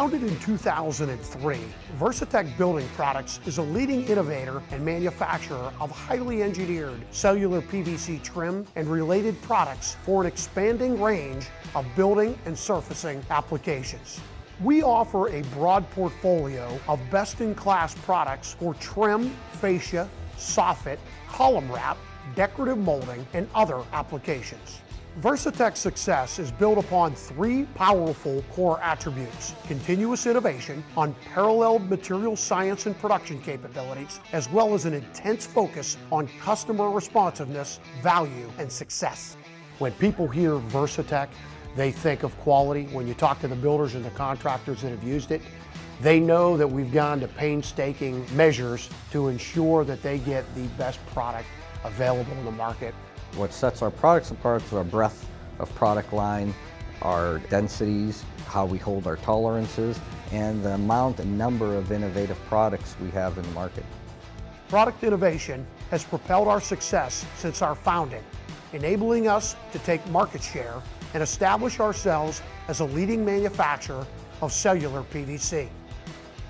Founded in 2003, VERSATEX Building Products is a leading innovator and manufacturer of highly engineered cellular PVC trim and related products for an expanding range of building and surfacing applications. We offer a broad portfolio of best-in-class products for trim, fascia, soffit, column wrap, decorative molding, and other applications. VERSATEX success is built upon three powerful core attributes: continuous innovation, unparalleled material science and production capabilities, as well as an intense focus on customer responsiveness, value, and success. When people hear VERSATEX, they think of quality. When you talk to the builders and the contractors that have used it, they know that we've gone to painstaking measures to ensure that they get the best product available in the market. What sets our products apart is our breadth of product line, our densities, how we hold our tolerances, and the amount and number of innovative products we have in the market. Product innovation has propelled our success since our founding, enabling us to take market share and establish ourselves as a leading manufacturer of cellular PVC.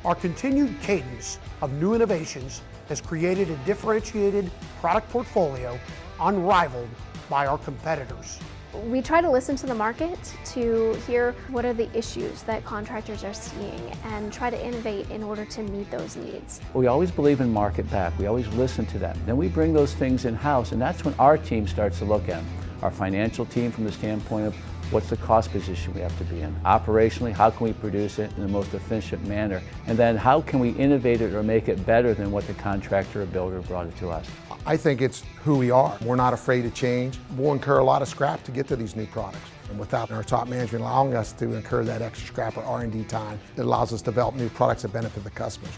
Our continued cadence of new innovations has created a differentiated product portfolio unrivaled by our competitors. We try to listen to the market to hear what are the issues that contractors are seeing and try to innovate in order to meet those needs. We always believe in market back. We always listen to them. Then we bring those things in-house, and that's when our team starts to look at them. Our financial team from the standpoint of what's the cost position we have to be in. Operationally, how can we produce it in the most efficient manner? And then how can we innovate it or make it better than what the contractor or builder brought it to us? I think it's who we are. We're not afraid to change. We'll incur a lot of scrap to get to these new products. And without our top management allowing us to incur that extra scrap or R&D time, it allows us to develop new products that benefit the customers.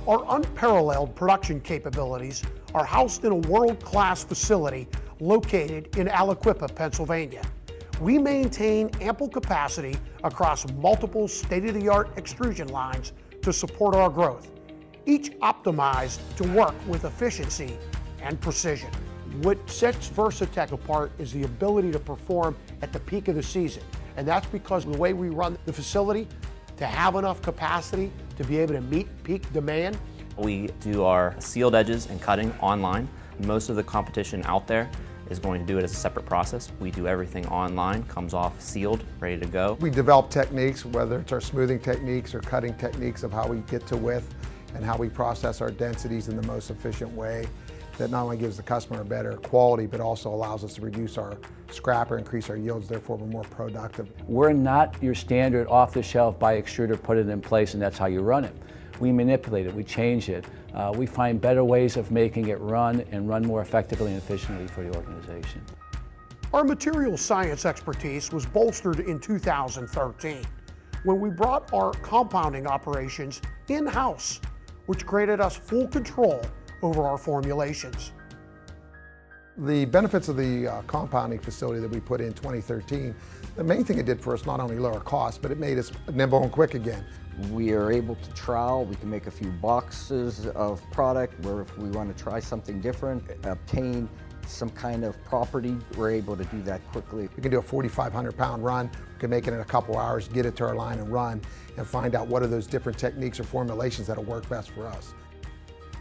Our unparalleled production capabilities are housed in a world-class facility located in Aliquippa, Pennsylvania. We maintain ample capacity across multiple state-of-the-art extrusion lines to support our growth, each optimized to work with efficiency and precision. What sets VERSATEX apart is the ability to perform at the peak of the season, and that's because of the way we run the facility, to have enough capacity to be able to meet peak demand. We do our sealed edges and cutting online. Most of the competition out there is going to do it as a separate process. We do everything online, comes off sealed, ready to go. We develop techniques, whether it's our smoothing techniques or cutting techniques of how we get to width and how we process our densities in the most efficient way that not only gives the customer a better quality, but also allows us to reduce our scrap or increase our yields, therefore we're more productive. We're not your standard off-the-shelf buy extruder, put it in place, and that's how you run it. We manipulate it, we change it. We find better ways of making it run and run more effectively and efficiently for the organization. Our material science expertise was bolstered in 2013 when we brought our compounding operations in-house, which granted us full control over our formulations. The benefits of the compounding facility that we put in 2013, the main thing it did for us, not only lower costs, but it made us nimble and quick again. We are able to trial, we can make a few boxes of product where if we want to try something different, obtain some kind of property, we're able to do that quickly. We can do a 4,500 pound run, we can make it in a couple hours, get it to our line and run, and find out what are those different techniques or formulations that'll work best for us.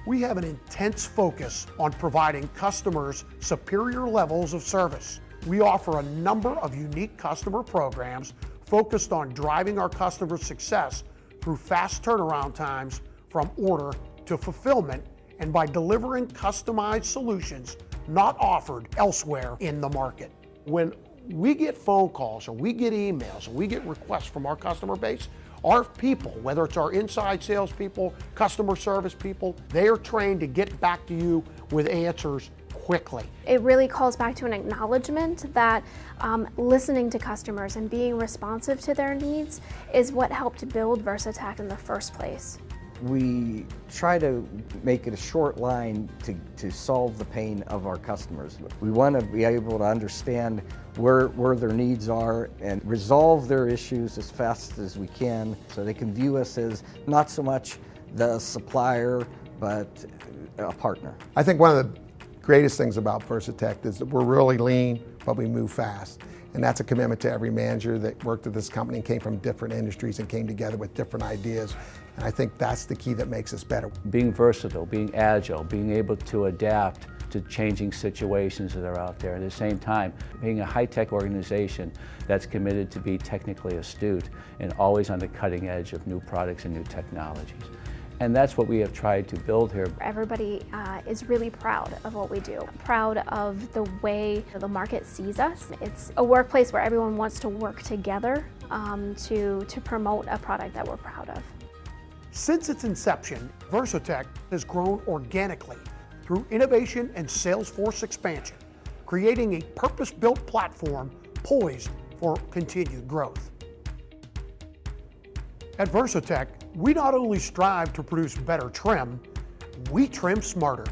We have an intense focus on providing customers superior levels of service. We offer a number of unique customer programs focused on driving our customers' success through fast turnaround times from order to fulfillment and by delivering customized solutions not offered elsewhere in the market. When we get phone calls or we get emails or we get requests from our customer base, our people, whether it's our inside sales people, customer service people, they are trained to get back to you with answers quickly. It really calls back to an acknowledgement that listening to customers and being responsive to their needs is what helped build VERSATEX in the first place. We try to make it a short line to solve the pain of our customers. We want to be able to understand where their needs are and resolve their issues as fast as we can so they can view us as not so much the supplier, but a partner. I think one of the greatest things about VERSATEX is that we're really lean, but we move fast. And that's a commitment to every manager that worked at this company and came from different industries and came together with different ideas. And I think that's the key that makes us better. Being versatile, being agile, being able to adapt to changing situations that are out there. At the same time, being a high-tech organization that's committed to be technically astute and always on the cutting edge of new products and new technologies. And that's what we have tried to build here. Everybody is really proud of what we do, proud of the way the market sees us. It's a workplace where everyone wants to work together to promote a product that we're proud of. Since its inception, VERSATEX has grown organically through innovation and sales force expansion, creating a purpose-built platform poised for continued growth. At VERSATEX, we not only strive to produce better trim, we trim smarter.